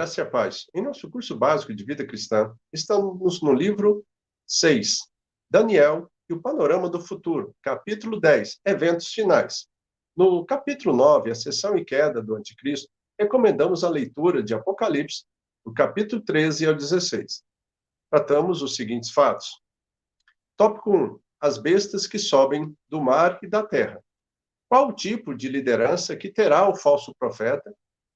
graça e a paz. Em nosso curso básico de vida cristã, estamos no livro 6, Daniel e o panorama do futuro, capítulo 10, eventos finais. No capítulo 9, ascensão e queda do anticristo, recomendamos a leitura de Apocalipse, do capítulo 13 ao 16. Tratamos os seguintes fatos. Tópico 1. As bestas que sobem do mar e da terra. Qual o tipo de liderança que terá o falso profeta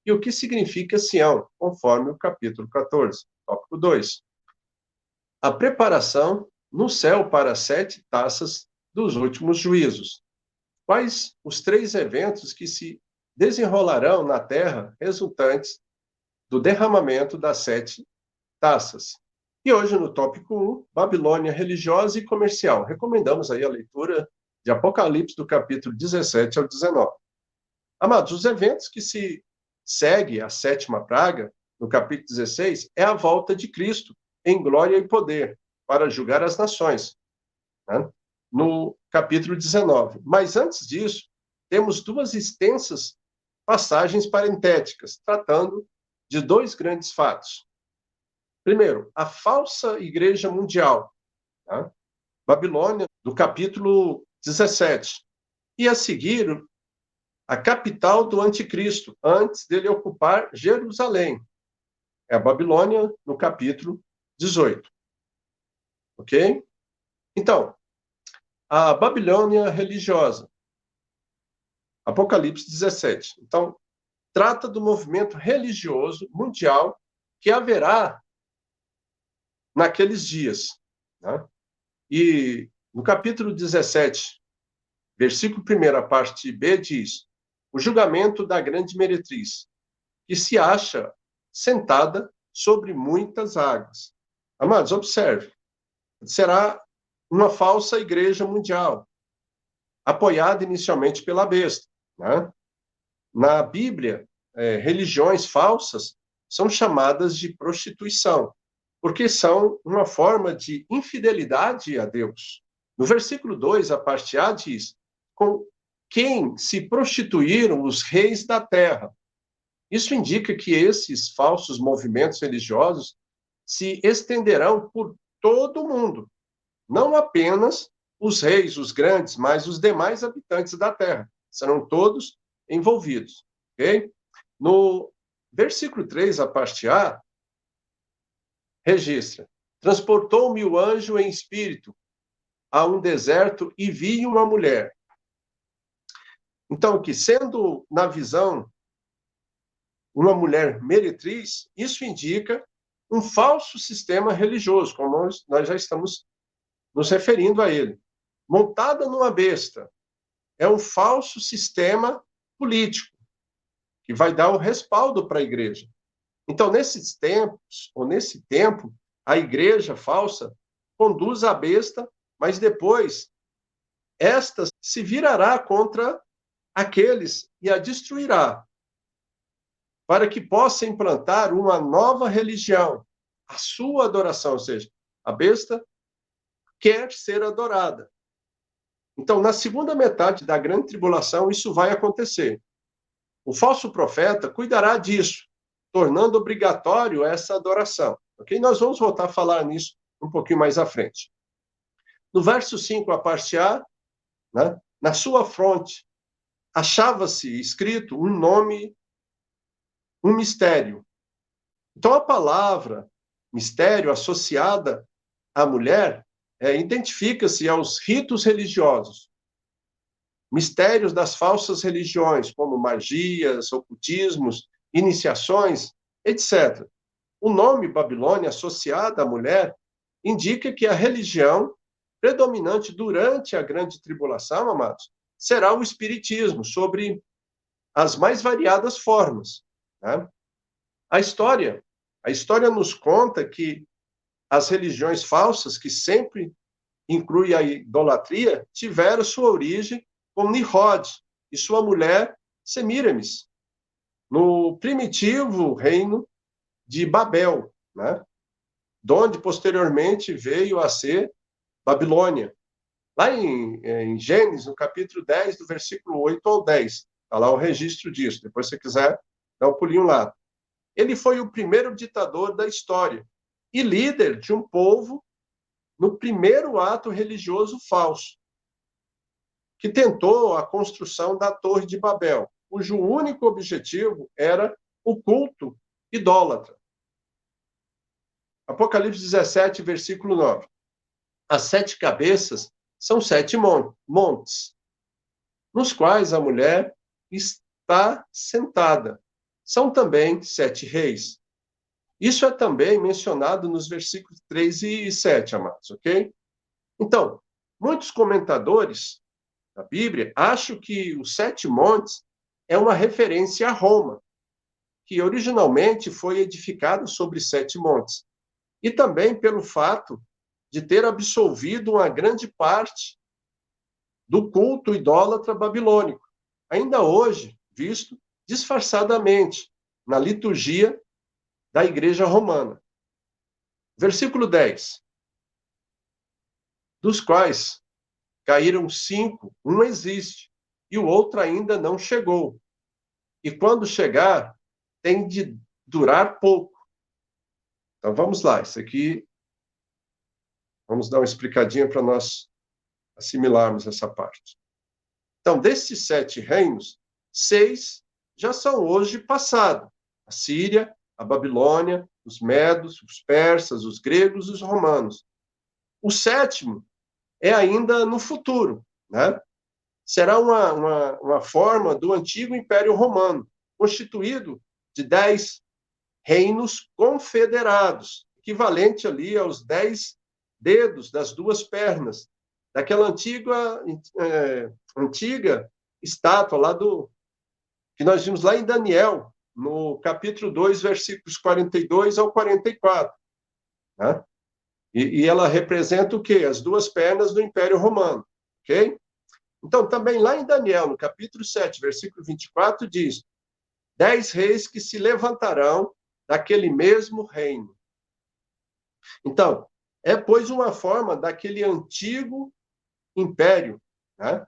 e o que significa Sião, conforme o capítulo 14. Tópico 2. A preparação no céu para as 7 taças dos últimos juízos. Quais os 3 eventos que se desenrolarão na terra resultantes do derramamento das 7 taças? E hoje, no tópico 1, Babilônia religiosa e comercial. Recomendamos aí a leitura de Apocalipse, do capítulo 17 ao 19. Amados, os eventos que se segue a 7ª praga, no capítulo 16, é a volta de Cristo em glória e poder para julgar as nações, né? No capítulo 19. Mas antes disso, temos 2 extensas passagens parentéticas, tratando de 2 grandes fatos. Primeiro, a falsa igreja mundial, tá? Babilônia, do capítulo 17. E a seguir, a capital do anticristo, antes dele ocupar Jerusalém. É a Babilônia, no capítulo 18. Ok? Então, a Babilônia religiosa, Apocalipse 17. Então, trata do movimento religioso mundial que haverá naqueles dias, né? E no capítulo 17, versículo 1, a parte B, diz: o julgamento da grande meretriz, que se acha sentada sobre muitas águas. Amados, observe. Será uma falsa igreja mundial, apoiada inicialmente pela besta, né? Na Bíblia, religiões falsas são chamadas de prostituição, porque são uma forma de infidelidade a Deus. No versículo 2, a parte A diz: com quem se prostituíram os reis da terra. Isso indica que esses falsos movimentos religiosos se estenderão por todo o mundo, não apenas os reis, os grandes, mas os demais habitantes da terra. Serão todos envolvidos, ok? No versículo 3, a parte A, registra: transportou-me o anjo em espírito a um deserto e vi uma mulher. Então, que sendo na visão uma mulher meretriz, isso indica um falso sistema religioso, como nós já estamos nos referindo a ele. Montada numa besta, é um falso sistema político, que vai dar o respaldo para a igreja. Então, nesses tempos, ou nesse tempo, a igreja falsa conduz a besta, mas depois esta se virará contra aqueles e a destruirá, para que possa implantar uma nova religião, a sua adoração, ou seja, a besta quer ser adorada. Então, na segunda metade da grande tribulação, isso vai acontecer. O falso profeta cuidará disso, tornando obrigatório essa adoração. Ok? Nós vamos voltar a falar nisso um pouquinho mais à frente. No verso 5, a parte A, né, na sua fronte, achava-se escrito um nome, um mistério. Então, a palavra mistério associada à mulher identifica-se aos ritos religiosos, mistérios das falsas religiões, como magias, ocultismos, iniciações, etc. O nome Babilônia associado à mulher indica que a religião predominante durante a grande tribulação, amados, será o espiritismo, sobre as mais variadas formas, né? A história nos conta que as religiões falsas, que sempre inclui a idolatria, tiveram sua origem com Nimrod e sua mulher Semiramis, no primitivo reino de Babel, né? Donde posteriormente veio a ser Babilônia. Lá em Gênesis, no capítulo 10, do versículo 8 ao 10, está lá o registro disso. Depois, se você quiser, dá um pulinho lá. Ele foi o primeiro ditador da história e líder de um povo no primeiro ato religioso falso, que tentou a construção da Torre de Babel, cujo único objetivo era o culto idólatra. Apocalipse 17, versículo 9. As 7 cabeças são 7 montes, nos quais a mulher está sentada. São também 7 reis. Isso é também mencionado nos versículos 3 e 7, amados, ok? Então, muitos comentadores da Bíblia acham que os 7 montes é uma referência a Roma, que originalmente foi edificada sobre 7 montes, e também pelo fato de ter absolvido uma grande parte do culto idólatra babilônico, ainda hoje visto disfarçadamente na liturgia da Igreja Romana. Versículo 10. Dos quais caíram 5, um existe, e o outro ainda não chegou. E quando chegar, tem de durar pouco. Então vamos lá, isso aqui, vamos dar uma explicadinha para nós assimilarmos essa parte. Então, desses 7 reinos, 6 já são hoje passado. A Síria, a Babilônia, os medos, os persas, os gregos e os romanos. O 7º é ainda no futuro, né? Será uma forma do antigo Império Romano, constituído de 10 reinos confederados, equivalente ali aos 10 dedos das 2 pernas, daquela antiga estátua lá que nós vimos lá em Daniel, no capítulo 2, versículos 42 ao 44. Né? E ela representa o quê? As 2 pernas do Império Romano. Ok? Então, também lá em Daniel, no capítulo 7, versículo 24, diz: 10 reis que se levantarão daquele mesmo reino. Então, pois, uma forma daquele antigo império. Né?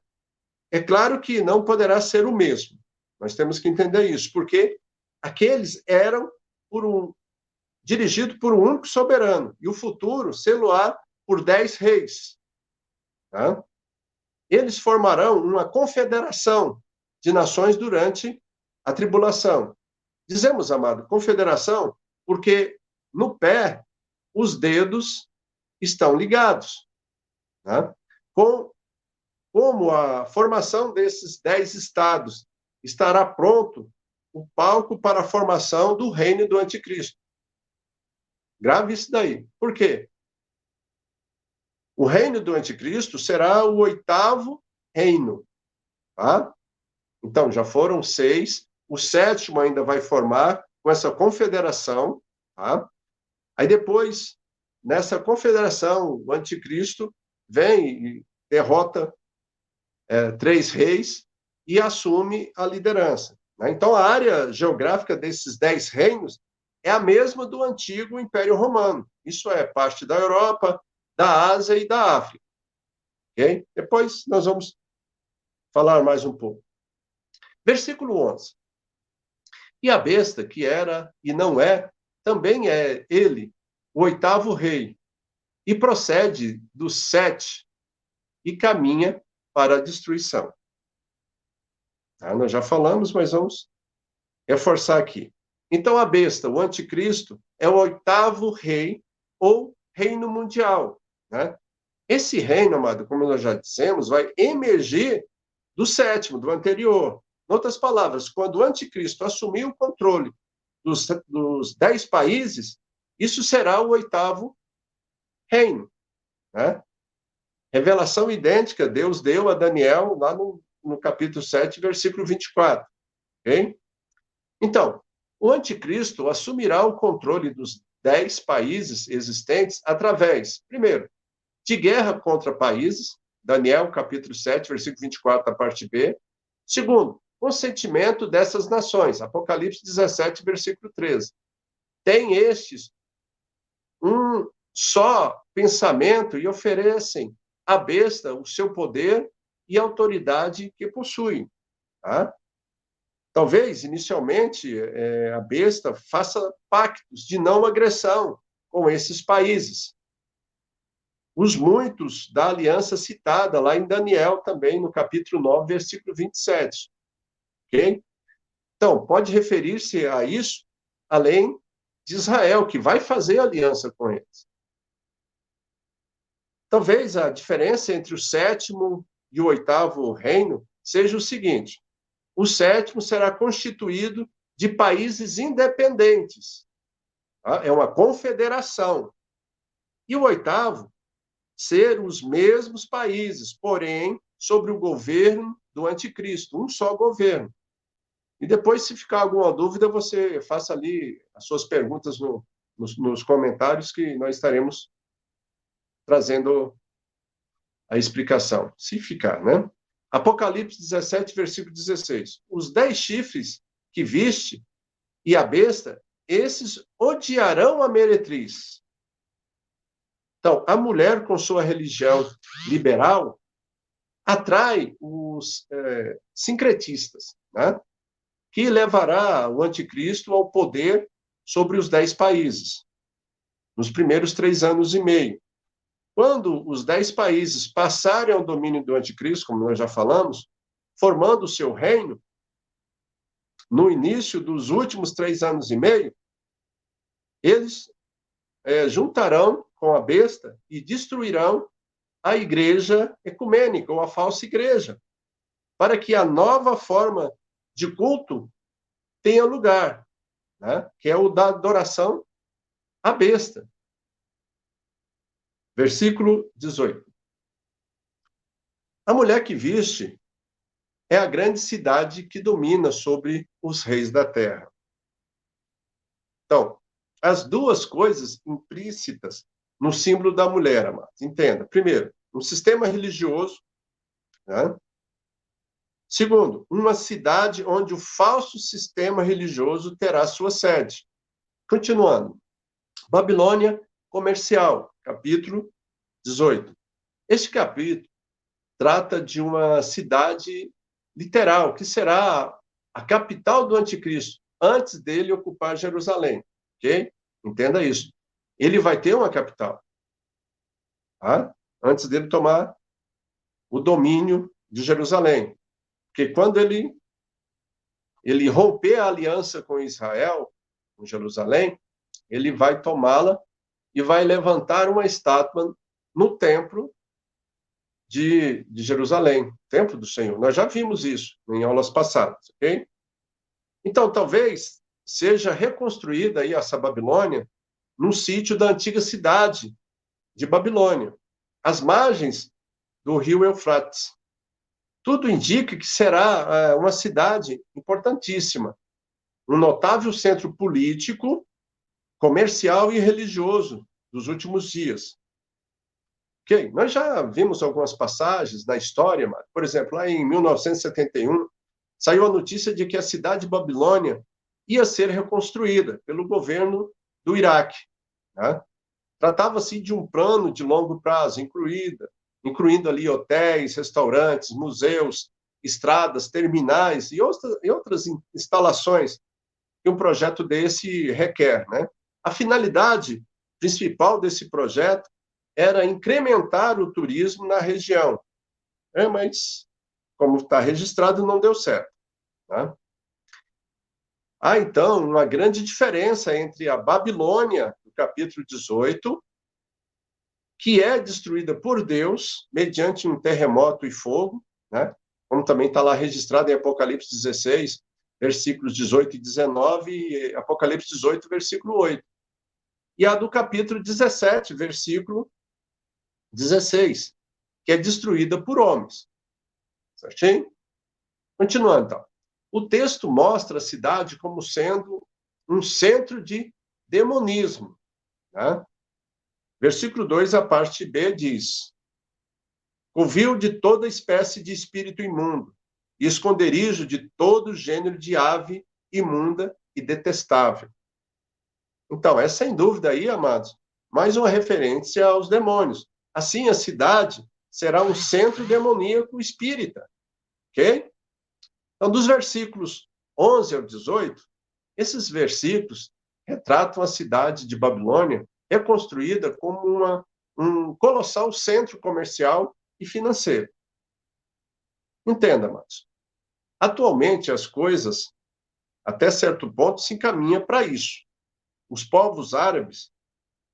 É claro que não poderá ser o mesmo. Nós temos que entender isso, porque aqueles eram dirigidos por um único soberano, e o futuro sê-lo-á por 10 reis. Tá? Eles formarão uma confederação de nações durante a tribulação. Dizemos, amado, confederação, porque no pé os dedos estão ligados. Né? Como a formação desses 10 estados estará pronto o palco para a formação do reino do anticristo. Grave isso daí. Por quê? O reino do anticristo será o 8º reino. Tá? Então, já foram 6. O 7º ainda vai formar com essa confederação. Tá? Aí depois, nessa confederação, o anticristo vem e derrota 3 reis e assume a liderança. Né? Então, a área geográfica desses 10 reinos é a mesma do antigo Império Romano. Isso é parte da Europa, da Ásia e da África. Okay? Depois nós vamos falar mais um pouco. Versículo 11. E a besta, que era e não é, também é ele, o 8º rei, e procede dos 7 e caminha para a destruição. Tá? Nós já falamos, mas vamos reforçar aqui. Então, a besta, o anticristo, é o 8º rei ou reino mundial. Né? Esse reino, amado, como nós já dissemos, vai emergir do 7º, do anterior. Em outras palavras, quando o anticristo assumir o controle dos 10 países, isso será o 8º reino. Né? Revelação idêntica, Deus deu a Daniel lá no capítulo 7, versículo 24. Okay? Então, o anticristo assumirá o controle dos 10 países existentes através, primeiro, de guerra contra países, Daniel, capítulo 7, versículo 24, a parte B. Segundo, consentimento dessas nações, Apocalipse 17, versículo 13. Tem estes um só pensamento e oferecem à besta o seu poder e autoridade que possuem. Tá? Talvez, inicialmente, a besta faça pactos de não agressão com esses países. Os muitos da aliança citada lá em Daniel também, no capítulo 9, versículo 27. Ok? Então, pode referir-se a isso, além de Israel, que vai fazer aliança com eles. Talvez a diferença entre o sétimo e o oitavo reino seja o seguinte: o sétimo será constituído de países independentes, tá? É uma confederação. E o oitavo, ser os mesmos países, porém, sobre o governo do anticristo, um só governo. E depois, se ficar alguma dúvida, você faça ali as suas perguntas nos comentários, que nós estaremos trazendo a explicação, se ficar, né? Apocalipse 17, versículo 16. Os 10 chifres que viste e a besta, esses odiarão a meretriz. Então, a mulher com sua religião liberal atrai os sincretistas, né? Que levará o anticristo ao poder sobre os 10 países, nos primeiros 3 anos e meio. Quando os 10 países passarem ao domínio do anticristo, como nós já falamos, formando o seu reino, no início dos últimos 3 anos e meio, eles juntarão com a besta e destruirão a igreja ecumênica, ou a falsa igreja, para que a nova forma de culto tenha lugar, né? Que é o da adoração à besta. Versículo 18. A mulher que viste é a grande cidade que domina sobre os reis da terra. Então, as duas coisas implícitas no símbolo da mulher, amados. Entenda. Primeiro, um sistema religioso, né? Segundo, uma cidade onde o falso sistema religioso terá sua sede. Continuando. Babilônia comercial, capítulo 18. Este capítulo trata de uma cidade literal, que será a capital do anticristo, antes dele ocupar Jerusalém, ok? Entenda isso. Ele vai ter uma capital, tá? Antes dele tomar o domínio de Jerusalém. Porque quando ele romper a aliança com Israel, com Jerusalém, ele vai tomá-la e vai levantar uma estátua no templo de Jerusalém, templo do Senhor. Nós já vimos isso em aulas passadas, ok? Então, talvez seja reconstruída aí essa Babilônia num sítio da antiga cidade de Babilônia, às margens do rio Eufrates. Tudo indica que será uma cidade importantíssima, um notável centro político, comercial e religioso dos últimos dias. Ok, nós já vimos algumas passagens na história, por exemplo, lá em 1971, saiu a notícia de que a cidade de Babilônia ia ser reconstruída pelo governo do Iraque, né? Tratava-se de um plano de longo prazo, incluindo ali hotéis, restaurantes, museus, estradas, terminais e outras instalações que um projeto desse requer, né? A finalidade principal desse projeto era incrementar o turismo na região. Mas, como está registrado, não deu certo. Tá? Há, então, uma grande diferença entre a Babilônia, do capítulo 18, que é destruída por Deus, mediante um terremoto e fogo, né? Como também está lá registrado em Apocalipse 16, versículos 18 e 19, e Apocalipse 18, versículo 8. E a do capítulo 17, versículo 16, que é destruída por homens. Certinho? Continuando, então. O texto mostra a cidade como sendo um centro de demonismo. Né? Versículo 2, a parte B, diz: covil de toda espécie de espírito imundo, e esconderijo de todo gênero de ave imunda e detestável. Então, é sem dúvida aí, amados, mais uma referência aos demônios. Assim, a cidade será um centro demoníaco espírita. Ok? Então, dos versículos 11 ao 18, esses versículos retratam a cidade de Babilônia reconstruída como um colossal centro comercial e financeiro. Entenda, mas atualmente as coisas, até certo ponto, se encaminham para isso. Os povos árabes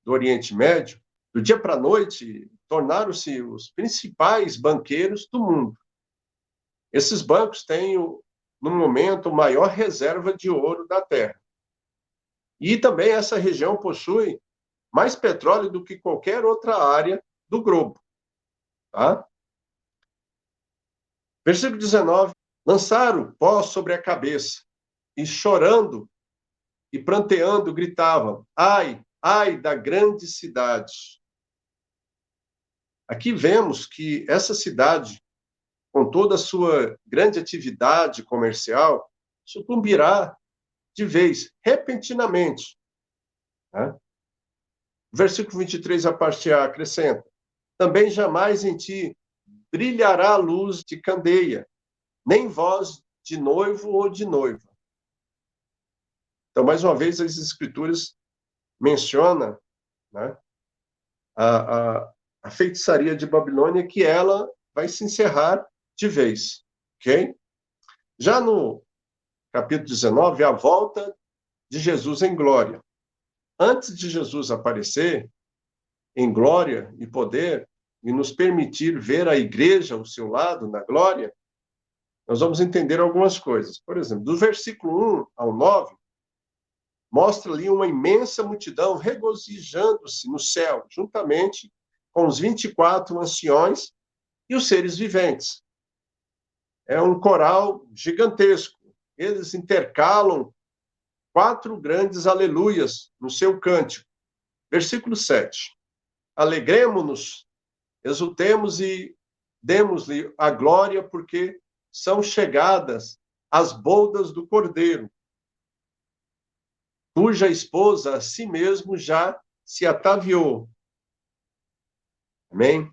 do Oriente Médio, do dia para a noite, tornaram-se os principais banqueiros do mundo. Esses bancos têm, no momento, a maior reserva de ouro da Terra. E também essa região possui mais petróleo do que qualquer outra área do globo. Tá? Versículo 19. Lançaram pó sobre a cabeça e, chorando e pranteando, gritavam: ai, ai da grande cidade. Aqui vemos que essa cidade, com toda a sua grande atividade comercial, sucumbirá de vez, repentinamente. Né? Versículo 23, a parte A, acrescenta: também jamais em ti brilhará a luz de candeia, nem voz de noivo ou de noiva. Então, mais uma vez, as Escrituras mencionam, né, a feitiçaria de Babilônia, que ela vai se encerrar de vez. Ok? Já no capítulo 19, a volta de Jesus em glória. Antes de Jesus aparecer em glória e poder e nos permitir ver a igreja ao seu lado na glória, nós vamos entender algumas coisas. Por exemplo, do versículo 1 ao 9, mostra ali uma imensa multidão regozijando-se no céu, juntamente com os 24 anciões e os seres viventes. É um coral gigantesco. Eles intercalam 4 grandes aleluias no seu cântico. Versículo 7. Alegremo-nos, exultemos e demos-lhe a glória, porque são chegadas as bodas do Cordeiro, cuja esposa a si mesmo já se ataviou. Amém?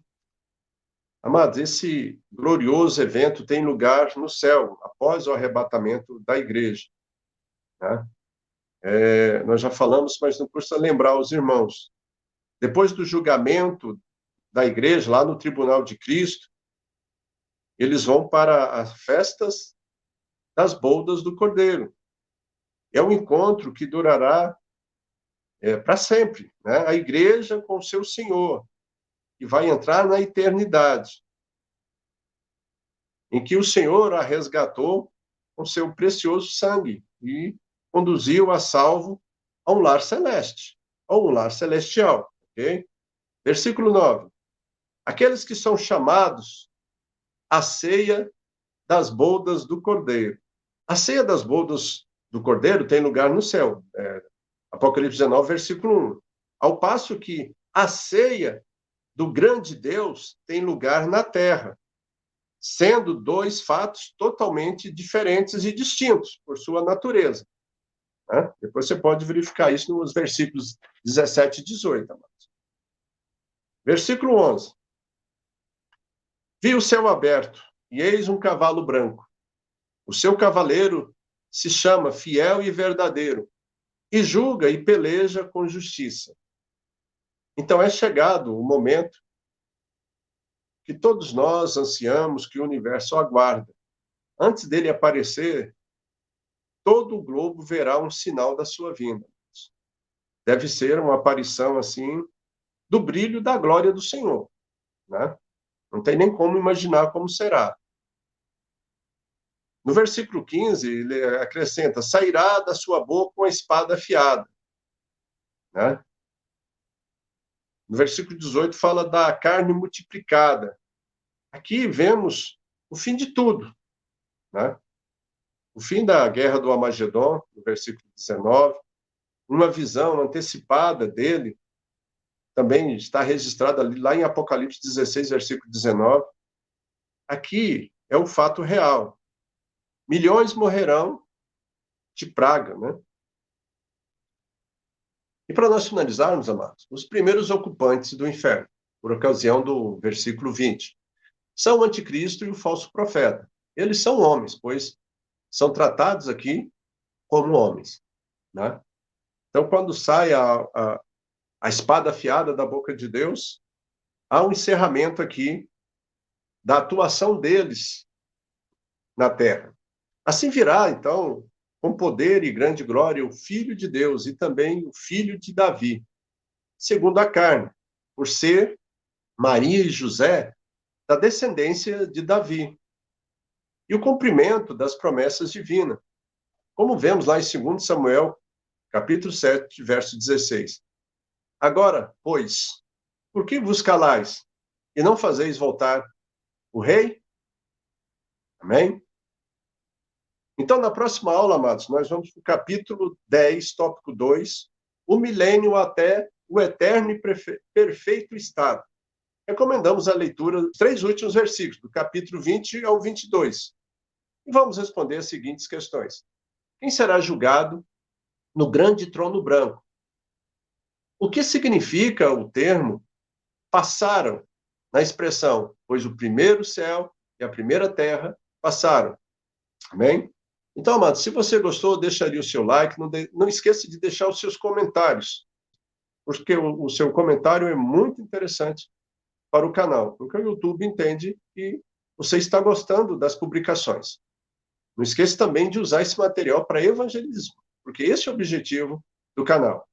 Amados, esse glorioso evento tem lugar no céu, após o arrebatamento da igreja. Né? Nós já falamos, mas não custa lembrar aos irmãos. Depois do julgamento da igreja, lá no tribunal de Cristo, eles vão para as festas das bodas do Cordeiro. É um encontro que durará para sempre. Né? A igreja com o seu Senhor, que vai entrar na eternidade, em que o Senhor a resgatou com seu precioso sangue e conduziu a salvo a um lar celeste, a um lar celestial. Okay? Versículo 9. Aqueles que são chamados à ceia das bodas do Cordeiro. A ceia das bodas do Cordeiro tem lugar no céu. Apocalipse 19, versículo 1. Ao passo que a ceia do grande Deus tem lugar na terra, sendo 2 fatos totalmente diferentes e distintos por sua natureza. Né? Depois você pode verificar isso nos versículos 17 e 18. Amados. Versículo 11. Vi o céu aberto, e eis um cavalo branco. O seu cavaleiro se chama Fiel e Verdadeiro, e julga e peleja com justiça. Então é chegado o momento que todos nós ansiamos, que o universo aguarda. Antes dele aparecer, todo o globo verá um sinal da sua vinda. Deve ser uma aparição, assim, do brilho da glória do Senhor. Né? Não tem nem como imaginar como será. No versículo 15, ele acrescenta: sairá da sua boca uma espada afiada. Né? No versículo 18, fala da carne multiplicada. Aqui vemos o fim de tudo. Né? O fim da guerra do Armagedon, no versículo 19, uma visão antecipada dele, também está registrada lá em Apocalipse 16, versículo 19. Aqui é o fato real. Milhões morrerão de praga, né? E para nós finalizarmos, amados, os primeiros ocupantes do inferno, por ocasião do versículo 20, são o anticristo e o falso profeta. Eles são homens, pois são tratados aqui como homens, né? Então, quando sai a espada afiada da boca de Deus, há um encerramento aqui da atuação deles na terra. Assim virá, então, com poder e grande glória, o Filho de Deus e também o Filho de Davi, segundo a carne, por ser Maria e José da descendência de Davi, e o cumprimento das promessas divinas, como vemos lá em 2 Samuel, capítulo 7, verso 16. Agora, pois, por que vos calais e não fazeis voltar o rei? Amém? Então, na próxima aula, amados, nós vamos para o capítulo 10, tópico 2, o milênio até o eterno e perfeito estado. Recomendamos a leitura dos 3 últimos versículos, do capítulo 20 ao 22. E vamos responder as seguintes questões. Quem será julgado no grande trono branco? O que significa o termo passaram na expressão, pois o primeiro céu e a primeira terra passaram? Amém? Então, amados, se você gostou, deixa ali o seu like, não esqueça de deixar os seus comentários, porque o seu comentário é muito interessante para o canal, porque o YouTube entende que você está gostando das publicações. Não esqueça também de usar esse material para evangelismo, porque esse é o objetivo do canal.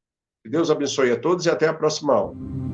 Que Deus abençoe a todos e até a próxima aula.